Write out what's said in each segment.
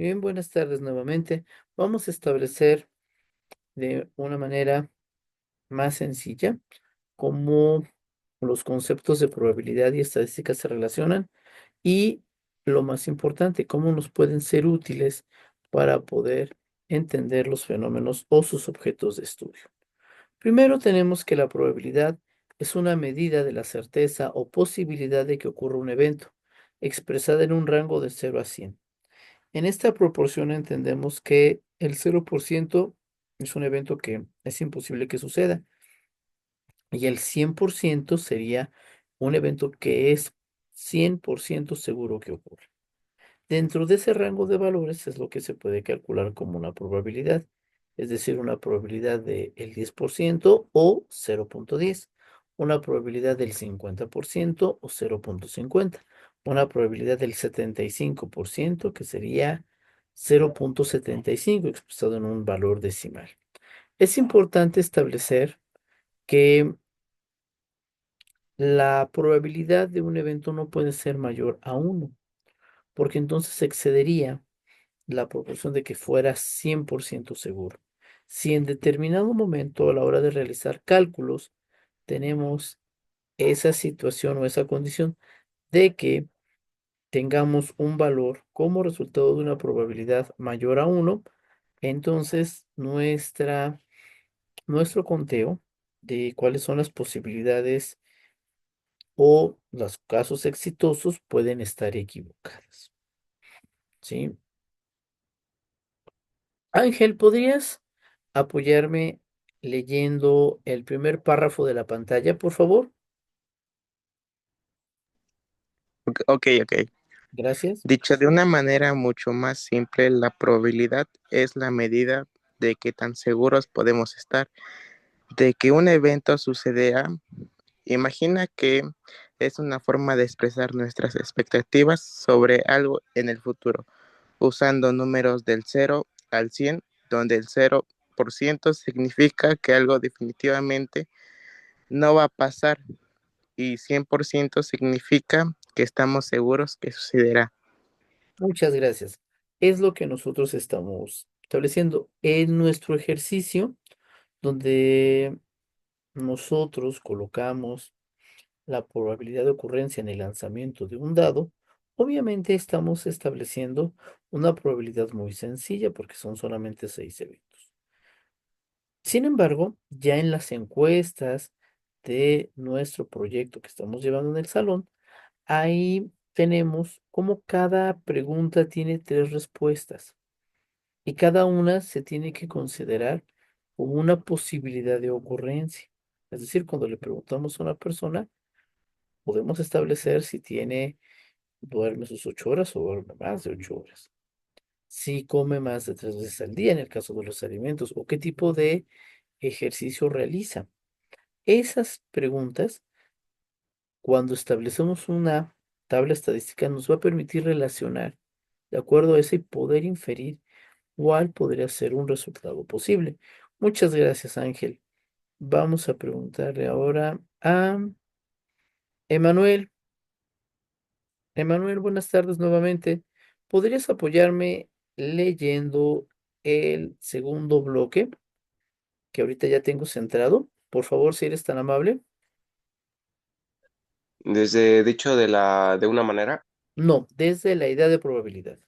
Bien, buenas tardes nuevamente. Vamos a establecer de una manera más sencilla cómo los conceptos de probabilidad y estadística se relacionan y, lo más importante, cómo nos pueden ser útiles para poder entender los fenómenos o sus objetos de estudio. Primero tenemos que la probabilidad es una medida de la certeza o posibilidad de que ocurra un evento, expresada en un rango de 0 a 100. En esta proporción entendemos que el 0% es un evento que es imposible que suceda y el 100% sería un evento que es 100% seguro que ocurra. Dentro de ese rango de valores es lo que se puede calcular como una probabilidad, es decir, una probabilidad del 10% o 0,10, una probabilidad del 50% o 0,50, una probabilidad del 75% que sería 0,75 expresado en un valor decimal. Es importante establecer que la probabilidad de un evento no puede ser mayor a 1, porque entonces excedería la proporción de que fuera 100% seguro. Si en determinado momento a la hora de realizar cálculos tenemos esa situación o esa condición de que tengamos un valor como resultado de una probabilidad mayor a 1, entonces nuestro conteo de cuáles son las posibilidades o los casos exitosos pueden estar equivocadas, ¿sí? Ángel, ¿podrías apoyarme leyendo el primer párrafo de la pantalla, por favor? Ok. Gracias. Dicho de una manera mucho más simple, la probabilidad es la medida de qué tan seguros podemos estar de que un evento sucederá. Imagina que es una forma de expresar nuestras expectativas sobre algo en el futuro, usando números del 0 al 100, donde el 0% significa que algo definitivamente no va a pasar y 100% significa que estamos seguros que sucederá. Muchas gracias. Es lo que nosotros estamos estableciendo en nuestro ejercicio, donde nosotros colocamos la probabilidad de ocurrencia en el lanzamiento de un dado. Obviamente estamos estableciendo una probabilidad muy sencilla porque son solamente 6 eventos. Sin embargo, ya en las encuestas de nuestro proyecto que estamos llevando en el salón, ahí tenemos como cada pregunta tiene 3 respuestas y cada una se tiene que considerar como una posibilidad de ocurrencia. Es decir, cuando le preguntamos a una persona, podemos establecer si duerme sus 8 horas o duerme más de 8 horas. Si come más de 3 veces al día en el caso de los alimentos o qué tipo de ejercicio realiza. Esas preguntas, cuando establecemos una tabla estadística, nos va a permitir relacionar de acuerdo a eso y poder inferir cuál podría ser un resultado posible. Muchas gracias, Ángel. Vamos a preguntarle ahora a Emanuel. Emanuel, buenas tardes nuevamente. ¿Podrías apoyarme leyendo el segundo bloque que ahorita ya tengo centrado? Por favor, si eres tan amable. Desde dicho de una manera, No, desde la idea de probabilidad.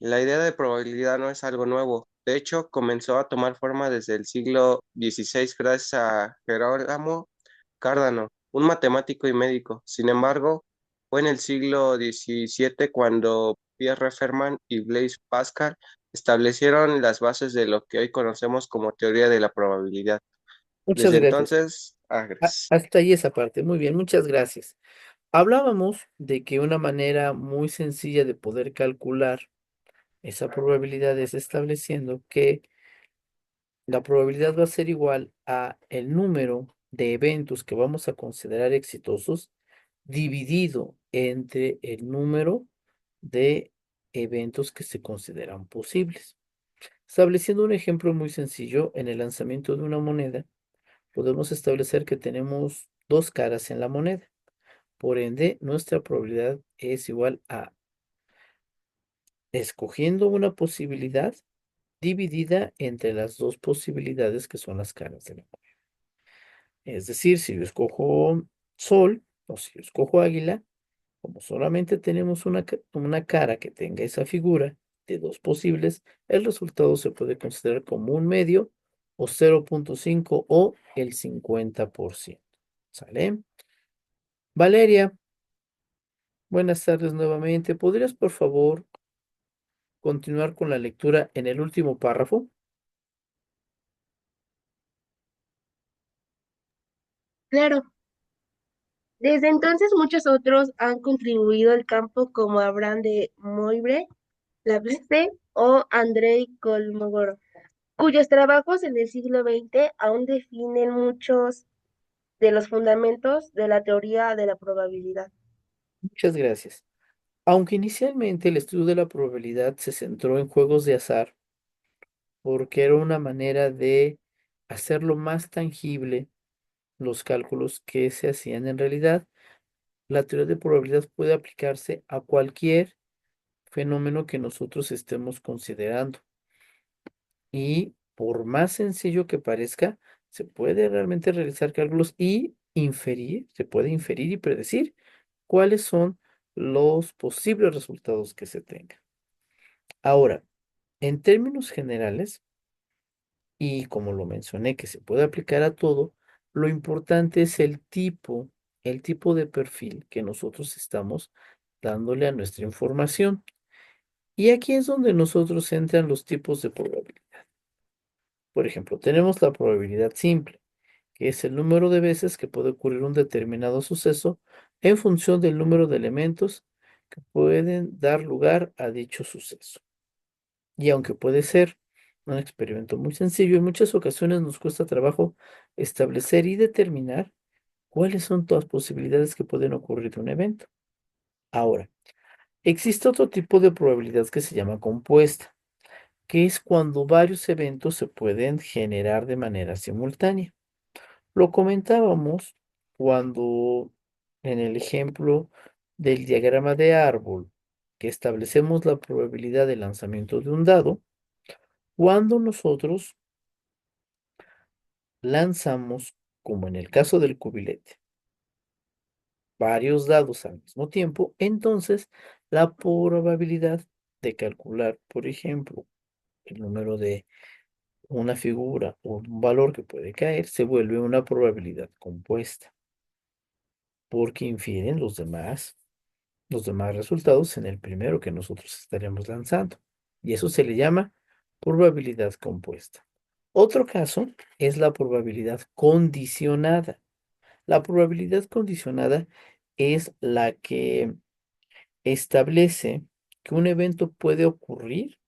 la idea de probabilidad no es algo nuevo. De hecho, comenzó a tomar forma desde el siglo XVI gracias a Gerolamo Cardano, un matemático y médico. Sin embargo, fue en el siglo XVII cuando Pierre Fermat y Blaise Pascal establecieron las bases de lo que hoy conocemos como teoría de la probabilidad. Muchas Desde gracias. entonces, Hasta ahí esa parte. Muy bien, muchas gracias. Hablábamos de que una manera muy sencilla de poder calcular esa probabilidad es estableciendo que la probabilidad va a ser igual a el número de eventos que vamos a considerar exitosos dividido entre el número de eventos que se consideran posibles. Estableciendo un ejemplo muy sencillo, en el lanzamiento de una moneda, podemos establecer que tenemos dos caras en la moneda. Por ende, nuestra probabilidad es igual a escogiendo una posibilidad dividida entre las dos posibilidades que son las caras de la moneda. Es decir, si yo escojo sol o si yo escojo águila, como solamente tenemos una cara que tenga esa figura de dos posibles, el resultado se puede considerar como un medio o 0,5 o el 50%. ¿Sale? Valeria, buenas tardes nuevamente. ¿Podrías, por favor, continuar con la lectura en el último párrafo? Claro, desde entonces muchos otros han contribuido al campo como Abraham de Moivre, Laplace o Andrei Kolmogorov, cuyos trabajos en el siglo XX aún definen muchos de los fundamentos de la teoría de la probabilidad. Muchas gracias. Aunque inicialmente el estudio de la probabilidad se centró en juegos de azar, porque era una manera de hacerlo más tangible los cálculos que se hacían en realidad, la teoría de probabilidad puede aplicarse a cualquier fenómeno que nosotros estemos considerando. Y por más sencillo que parezca, se puede realmente realizar cálculos y inferir, se puede inferir y predecir cuáles son los posibles resultados que se tengan. Ahora, en términos generales, y como lo mencioné, que se puede aplicar a todo, lo importante es el tipo de perfil que nosotros estamos dándole a nuestra información. Y aquí es donde nosotros entran los tipos de probabilidad. Por ejemplo, tenemos la probabilidad simple, que es el número de veces que puede ocurrir un determinado suceso en función del número de elementos que pueden dar lugar a dicho suceso. Y aunque puede ser un experimento muy sencillo, en muchas ocasiones nos cuesta trabajo establecer y determinar cuáles son todas las posibilidades que pueden ocurrir de un evento. Ahora, existe otro tipo de probabilidad que se llama compuesta, que es cuando varios eventos se pueden generar de manera simultánea. Lo comentábamos cuando en el ejemplo del diagrama de árbol, que establecemos la probabilidad de lanzamiento de un dado, cuando nosotros lanzamos, como en el caso del cubilete, varios dados al mismo tiempo, entonces la probabilidad de calcular, por ejemplo, el número de una figura o un valor que puede caer se vuelve una probabilidad compuesta, porque infieren los demás resultados en el primero que nosotros estaremos lanzando. Y eso se le llama probabilidad compuesta. Otro caso es la probabilidad condicionada. La probabilidad condicionada es la que establece que un evento puede ocurrir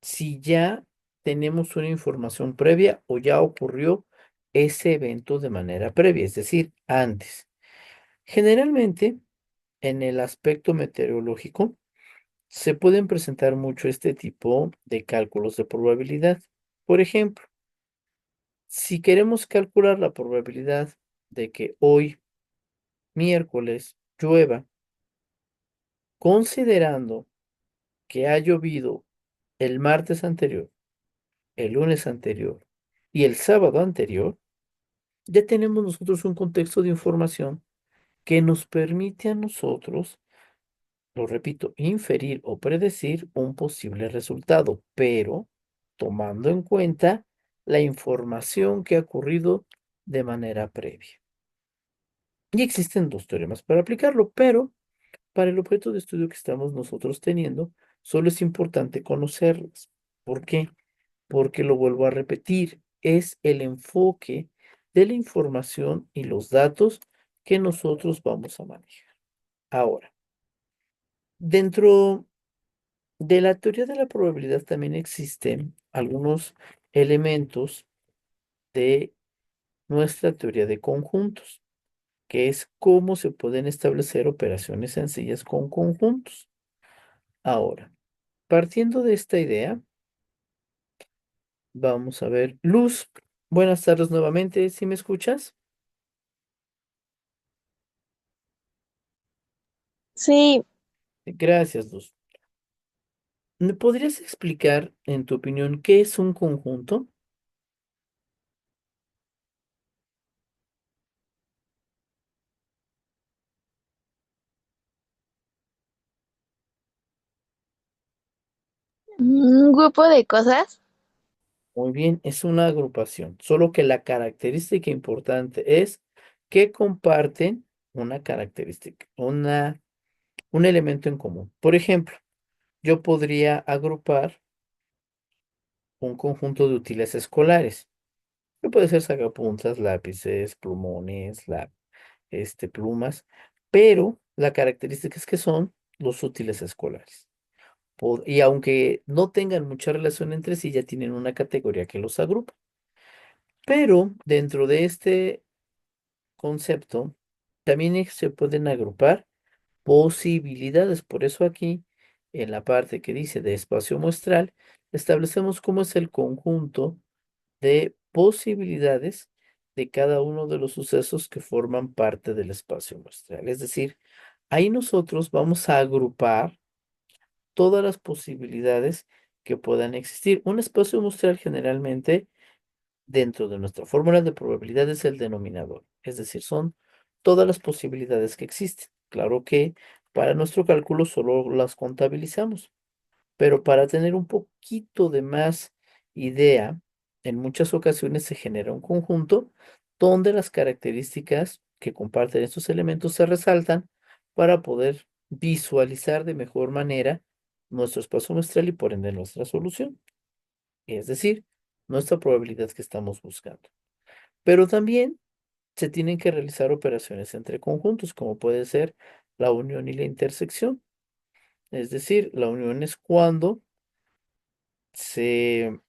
si ya tenemos una información previa o ya ocurrió ese evento de manera previa, es decir, antes. Generalmente, en el aspecto meteorológico, se pueden presentar mucho este tipo de cálculos de probabilidad. Por ejemplo, si queremos calcular la probabilidad de que hoy, miércoles, llueva, considerando que ha llovido el martes anterior, el lunes anterior y el sábado anterior, ya tenemos nosotros un contexto de información que nos permite a nosotros, lo repito, inferir o predecir un posible resultado, pero tomando en cuenta la información que ha ocurrido de manera previa. Y existen dos teoremas para aplicarlo, pero para el objeto de estudio que estamos nosotros teniendo, solo es importante conocerlas. ¿Por qué? Porque lo vuelvo a repetir, es el enfoque de la información y los datos que nosotros vamos a manejar. Ahora, dentro de la teoría de la probabilidad también existen algunos elementos de nuestra teoría de conjuntos, que es cómo se pueden establecer operaciones sencillas con conjuntos. Ahora, partiendo de esta idea, vamos a ver. Luz, buenas tardes nuevamente. ¿Sí me escuchas? Sí, Gracias, Luz. ¿Me podrías explicar, en tu opinión, qué es un conjunto? Un grupo de cosas. Muy bien, es una agrupación, solo que la característica importante es que comparten una característica, un elemento en común. Por ejemplo, yo podría agrupar un conjunto de útiles escolares, que puede ser sacapuntas, lápices, plumones, plumas, pero la característica es que son los útiles escolares. Y aunque no tengan mucha relación entre sí, ya tienen una categoría que los agrupa. Pero dentro de este concepto, también se pueden agrupar posibilidades. Por eso aquí, en la parte que dice de espacio muestral, establecemos cómo es el conjunto de posibilidades de cada uno de los sucesos que forman parte del espacio muestral. Es decir, ahí nosotros vamos a agrupar todas las posibilidades que puedan existir. Un espacio muestral generalmente dentro de nuestra fórmula de probabilidad es el denominador, es decir, son todas las posibilidades que existen. Claro que para nuestro cálculo solo las contabilizamos, pero para tener un poquito de más idea, en muchas ocasiones se genera un conjunto donde las características que comparten estos elementos se resaltan para poder visualizar de mejor manera nuestro espacio muestral y por ende nuestra solución, es decir, nuestra probabilidad que estamos buscando. Pero también se tienen que realizar operaciones entre conjuntos, como puede ser la unión y la intersección. Es decir, la unión es cuando se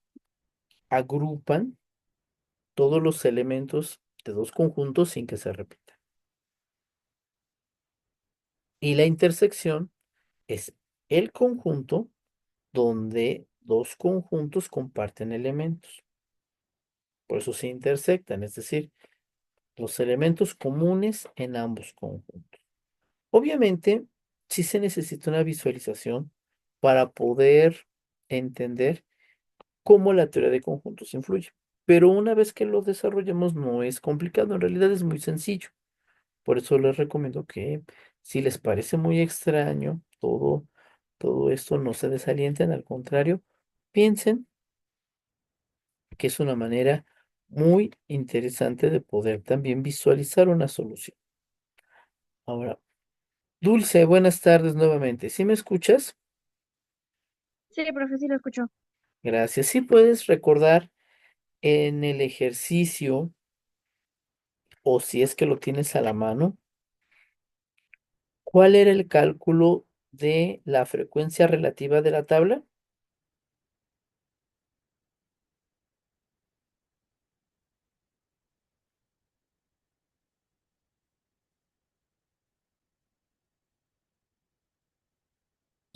agrupan todos los elementos de dos conjuntos sin que se repita. Y la intersección es el conjunto donde dos conjuntos comparten elementos. Por eso se intersectan, es decir, los elementos comunes en ambos conjuntos. Obviamente, sí se necesita una visualización para poder entender cómo la teoría de conjuntos influye. Pero una vez que lo desarrollemos no es complicado, en realidad es muy sencillo. Por eso les recomiendo que si les parece muy extraño todo esto, no se desalienten, al contrario, piensen que es una manera muy interesante de poder también visualizar una solución. Ahora, Dulce, buenas tardes nuevamente. ¿Sí me escuchas? Sí, profe, sí lo escucho. Gracias. ¿Sí puedes recordar en el ejercicio o si es que lo tienes a la mano, cuál era el cálculo de la frecuencia relativa de la tabla?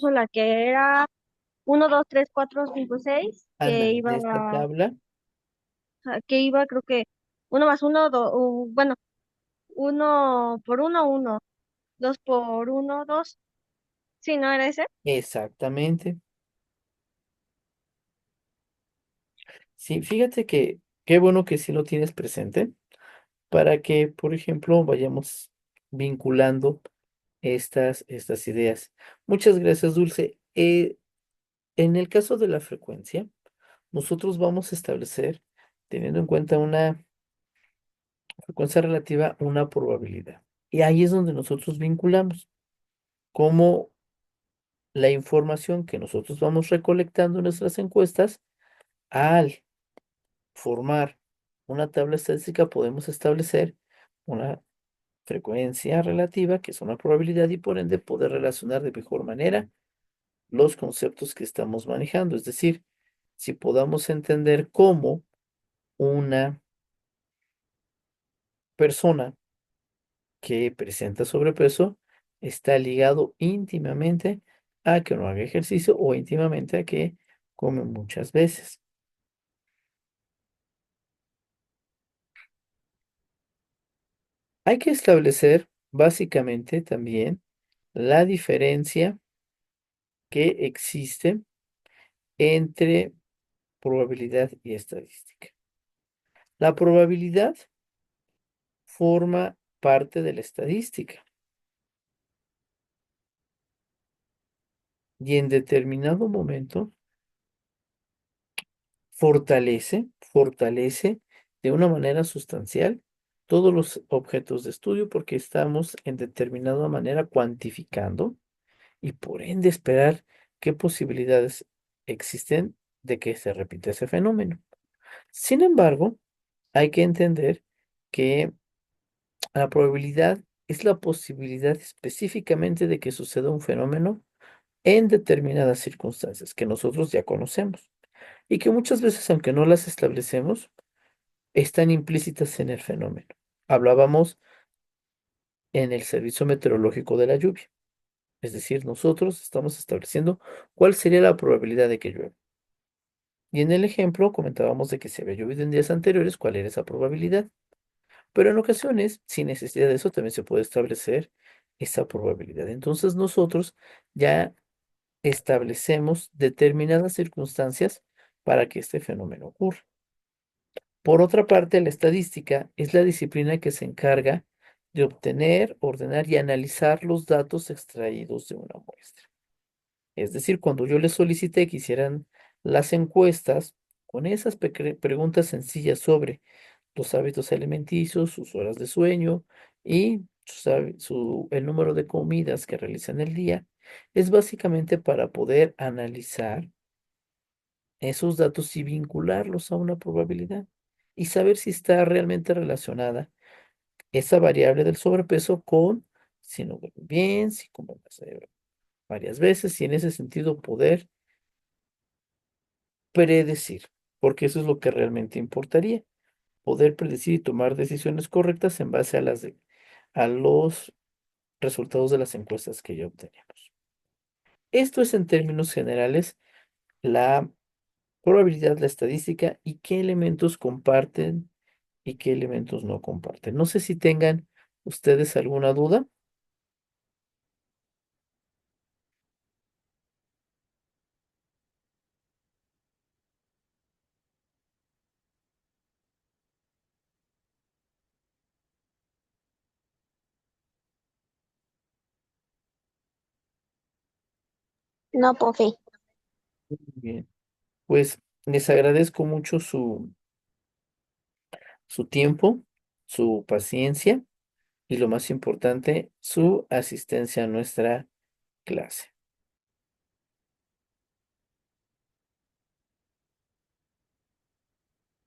La que era 1, 2, 3, 4, 5, 6, Ándale, de esta tabla. creo que 1 más 1, bueno, 1 por 1, 1, 2 por 1, 2. Sí, ¿no era ese? Exactamente. Sí, fíjate que qué bueno que sí lo tienes presente para que, por ejemplo, vayamos vinculando estas ideas. Muchas gracias, Dulce. En el caso de la frecuencia, nosotros vamos a establecer, teniendo en cuenta una frecuencia relativa, una probabilidad. Y ahí es donde nosotros vinculamos cómo la información que nosotros vamos recolectando en nuestras encuestas, al formar una tabla estadística, podemos establecer una frecuencia relativa, que es una probabilidad, y por ende poder relacionar de mejor manera los conceptos que estamos manejando. Es decir, si podamos entender cómo una persona que presenta sobrepeso está ligado íntimamente a que no haga ejercicio o íntimamente a que come muchas veces. Hay que establecer básicamente también la diferencia que existe entre probabilidad y estadística. La probabilidad forma parte de la estadística y en determinado momento fortalece de una manera sustancial todos los objetos de estudio porque estamos en determinada manera cuantificando y por ende esperar qué posibilidades existen de que se repita ese fenómeno. Sin embargo, hay que entender que la probabilidad es la posibilidad específicamente de que suceda un fenómeno en determinadas circunstancias que nosotros ya conocemos y que muchas veces, aunque no las establecemos, están implícitas en el fenómeno. Hablábamos en el servicio meteorológico de la lluvia, es decir, nosotros estamos estableciendo cuál sería la probabilidad de que llueva. Y en el ejemplo comentábamos de que si había llovido en días anteriores, cuál era esa probabilidad. Pero en ocasiones, sin necesidad de eso, también se puede establecer esa probabilidad. Entonces nosotros ya establecemos determinadas circunstancias para que este fenómeno ocurra. Por otra parte, la estadística es la disciplina que se encarga de obtener, ordenar y analizar los datos extraídos de una muestra. Es decir, cuando yo les solicité que hicieran las encuestas con esas preguntas sencillas sobre los hábitos alimenticios, sus horas de sueño y el número de comidas que realizan el día, es básicamente para poder analizar esos datos y vincularlos a una probabilidad y saber si está realmente relacionada esa variable del sobrepeso con si no duermen bien, si comen varias veces y en ese sentido poder predecir, porque eso es lo que realmente importaría, poder predecir y tomar decisiones correctas en base a los resultados de las encuestas que ya obteníamos. Esto es en términos generales la probabilidad, la estadística y qué elementos comparten y qué elementos no comparten. No sé si tengan ustedes alguna duda. No, profe. Bien, pues les agradezco mucho su tiempo, su paciencia y lo más importante, su asistencia a nuestra clase.